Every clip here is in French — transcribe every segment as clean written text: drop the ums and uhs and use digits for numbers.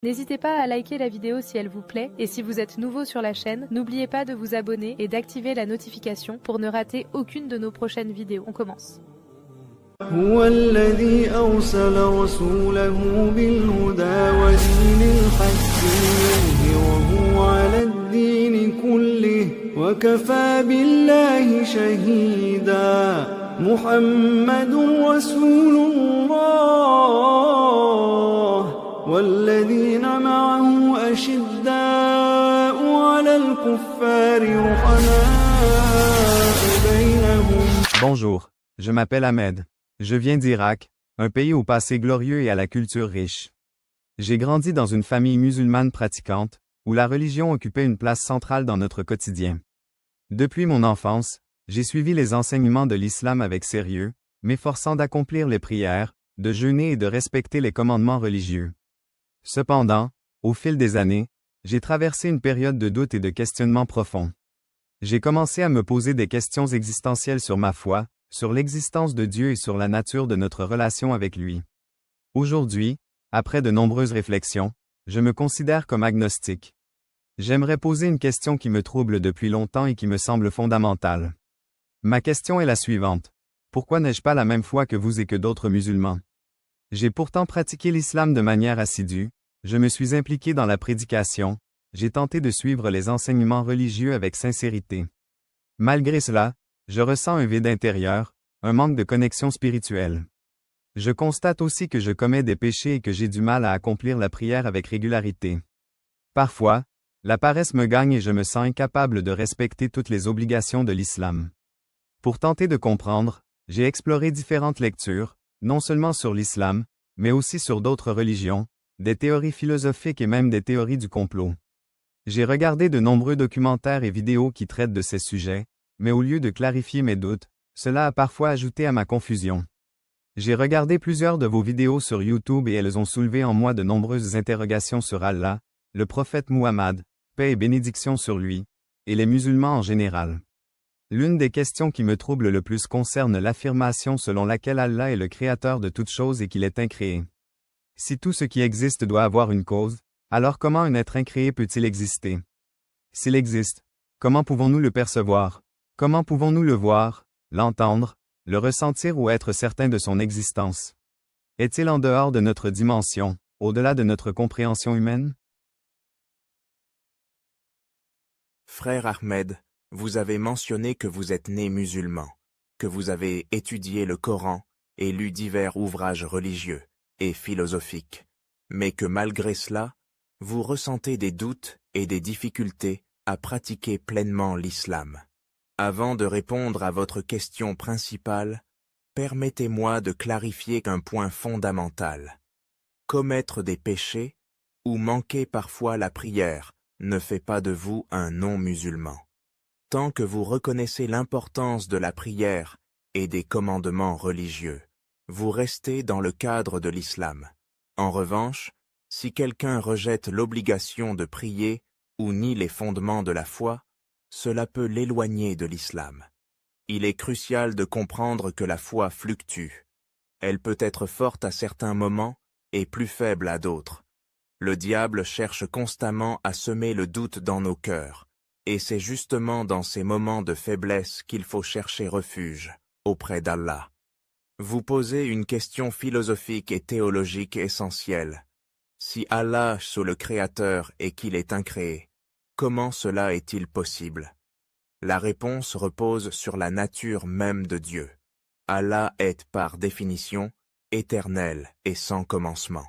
N'hésitez pas à liker la vidéo si elle vous plaît, et si vous êtes nouveau sur la chaîne, n'oubliez pas de vous abonner et d'activer la notification pour ne rater aucune de nos prochaines vidéos. On commence. هو الذي أرسل رسوله بالهدى ودين الحق ليظهره على الدين كله وكفى بالله شهيدا محمد رسول الله والذين معه أشداء على الكفار رحماء بينهم. Bonjour, je m'appelle Ahmed. Je viens d'Irak, un pays au passé glorieux et à la culture riche. J'ai grandi dans une famille musulmane pratiquante, où la religion occupait une place centrale dans notre quotidien. Depuis mon enfance, j'ai suivi les enseignements de l'islam avec sérieux, m'efforçant d'accomplir les prières, de jeûner et de respecter les commandements religieux. Cependant, au fil des années, j'ai traversé une période de doute et de questionnement profond. J'ai commencé à me poser des questions existentielles sur ma foi, sur l'existence de Dieu et sur la nature de notre relation avec lui. Aujourd'hui, après de nombreuses réflexions, je me considère comme agnostique. J'aimerais poser une question qui me trouble depuis longtemps et qui me semble fondamentale. Ma question est la suivante. Pourquoi n'ai-je pas la même foi que vous et que d'autres musulmans? J'ai pourtant pratiqué l'islam de manière assidue, je me suis impliqué dans la prédication, j'ai tenté de suivre les enseignements religieux avec sincérité. Malgré cela, je ressens un vide intérieur, un manque de connexion spirituelle. Je constate aussi que je commets des péchés et que j'ai du mal à accomplir la prière avec régularité. Parfois, la paresse me gagne et je me sens incapable de respecter toutes les obligations de l'islam. Pour tenter de comprendre, j'ai exploré différentes lectures, non seulement sur l'islam, mais aussi sur d'autres religions, des théories philosophiques et même des théories du complot. J'ai regardé de nombreux documentaires et vidéos qui traitent de ces sujets, mais au lieu de clarifier mes doutes, cela a parfois ajouté à ma confusion. J'ai regardé plusieurs de vos vidéos sur YouTube et elles ont soulevé en moi de nombreuses interrogations sur Allah, le prophète Muhammad, paix et bénédiction sur lui, et les musulmans en général. L'une des questions qui me trouble le plus concerne l'affirmation selon laquelle Allah est le créateur de toutes choses et qu'il est incréé. Si tout ce qui existe doit avoir une cause, alors comment un être incréé peut-il exister? S'il existe, comment pouvons-nous le percevoir? Comment pouvons-nous le voir, l'entendre, le ressentir ou être certains de son existence? Est-il en dehors de notre dimension, au-delà de notre compréhension humaine? Frère Ahmed, vous avez mentionné que vous êtes né musulman, que vous avez étudié le Coran et lu divers ouvrages religieux et philosophiques, mais que malgré cela, vous ressentez des doutes et des difficultés à pratiquer pleinement l'islam. Avant de répondre à votre question principale, permettez-moi de clarifier un point fondamental. Commettre des péchés ou manquer parfois la prière ne fait pas de vous un non-musulman. Tant que vous reconnaissez l'importance de la prière et des commandements religieux, vous restez dans le cadre de l'islam. En revanche, si quelqu'un rejette l'obligation de prier ou nie les fondements de la foi, cela peut l'éloigner de l'islam. Il est crucial de comprendre que la foi fluctue. Elle peut être forte à certains moments et plus faible à d'autres. Le diable cherche constamment à semer le doute dans nos cœurs, et c'est justement dans ces moments de faiblesse qu'il faut chercher refuge auprès d'Allah. Vous posez une question philosophique et théologique essentielle. Si Allah est le Créateur et qu'il est incréé, comment cela est-il possible? La réponse repose sur la nature même de Dieu. Allah est par définition éternel et sans commencement.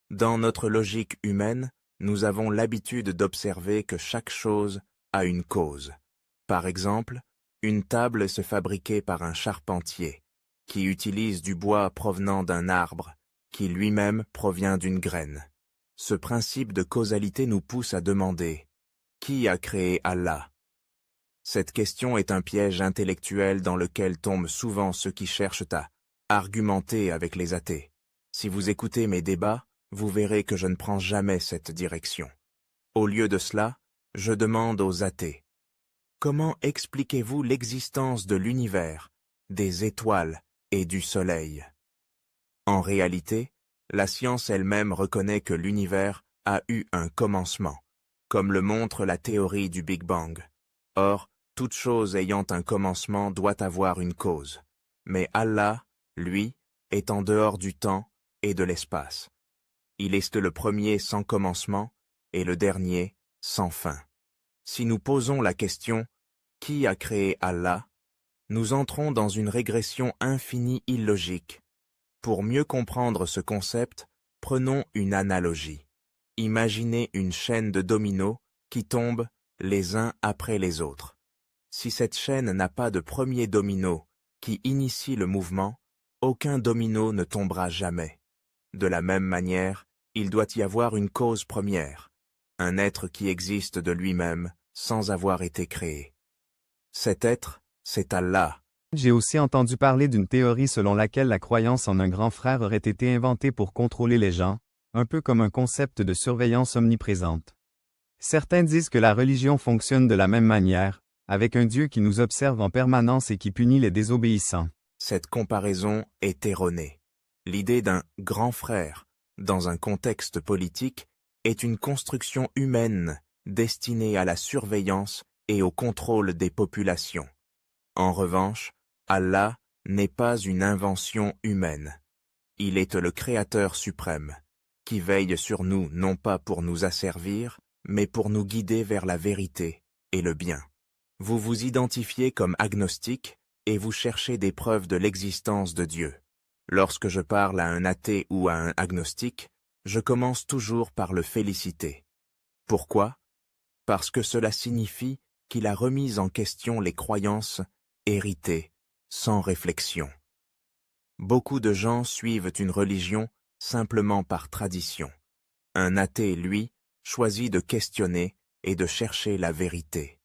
Dans notre logique humaine, nous avons l'habitude d'observer que chaque chose a une cause. Par exemple, une table se fabriquée par un charpentier, qui utilise du bois provenant d'un arbre, qui lui-même provient d'une graine. Ce principe de causalité nous pousse à demander « Qui a créé Allah ?» Cette question est un piège intellectuel dans lequel tombent souvent ceux qui cherchent à argumenter avec les athées. Si vous écoutez mes débats, vous verrez que je ne prends jamais cette direction. Au lieu de cela, je demande aux athées, comment expliquez-vous l'existence de l'univers, des étoiles et du soleil? En réalité, la science elle-même reconnaît que l'univers a eu un commencement, comme le montre la théorie du Big Bang. Or, toute chose ayant un commencement doit avoir une cause. Mais Allah, lui, est en dehors du temps et de l'espace. Il est le premier sans commencement et le dernier sans fin. Si nous posons la question « Qui a créé Allah ?», nous entrons dans une régression infinie illogique. Pour mieux comprendre ce concept, prenons une analogie. Imaginez une chaîne de dominos qui tombent les uns après les autres. Si cette chaîne n'a pas de premier domino qui initie le mouvement, aucun domino ne tombera jamais. De la même manière, il doit y avoir une cause première, un être qui existe de lui-même sans avoir été créé. Cet être, c'est Allah. J'ai aussi entendu parler d'une théorie selon laquelle la croyance en un grand frère aurait été inventée pour contrôler les gens, un peu comme un concept de surveillance omniprésente. Certains disent que la religion fonctionne de la même manière, avec un Dieu qui nous observe en permanence et qui punit les désobéissants. Cette comparaison est erronée. L'idée d'un « grand frère » dans un contexte politique est une construction humaine destinée à la surveillance et au contrôle des populations. En revanche, Allah n'est pas une invention humaine. Il est le Créateur suprême, qui veille sur nous non pas pour nous asservir, mais pour nous guider vers la vérité et le bien. Vous vous identifiez comme agnostique et vous cherchez des preuves de l'existence de Dieu. Lorsque je parle à un athée ou à un agnostique, je commence toujours par le féliciter. Pourquoi ? Parce que cela signifie qu'il a remis en question les croyances héritées, sans réflexion. Beaucoup de gens suivent une religion simplement par tradition. Un athée, lui, choisit de questionner et de chercher la vérité.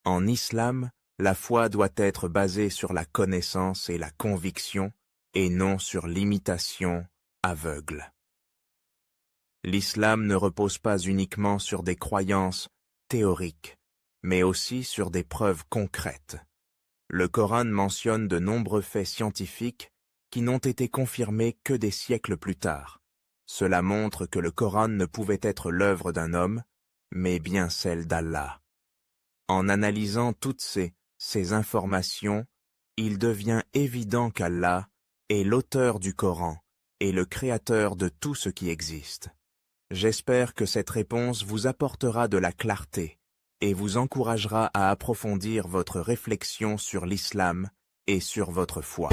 En islam, la foi doit être basée sur la connaissance et la conviction, et non sur l'imitation aveugle. L'islam ne repose pas uniquement sur des croyances théoriques, mais aussi sur des preuves concrètes. Le Coran mentionne de nombreux faits scientifiques qui n'ont été confirmés que des siècles plus tard. Cela montre que le Coran ne pouvait être l'œuvre d'un homme, mais bien celle d'Allah. En analysant toutes ces informations, il devient évident qu'Allah est l'auteur du Coran et le créateur de tout ce qui existe. J'espère que cette réponse vous apportera de la clarté et vous encouragera à approfondir votre réflexion sur l'islam et sur votre foi.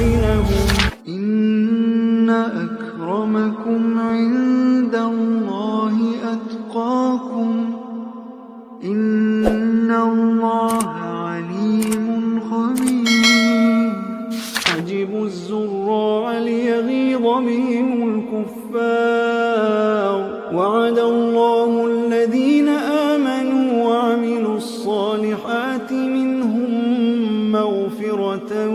إن أكرمكم عند الله أتقاكم إن الله عليم خبير حجب الزراع ليغيظ بهم الكفار وعد الله الذين آمنوا وعملوا الصالحات منهم مغفرة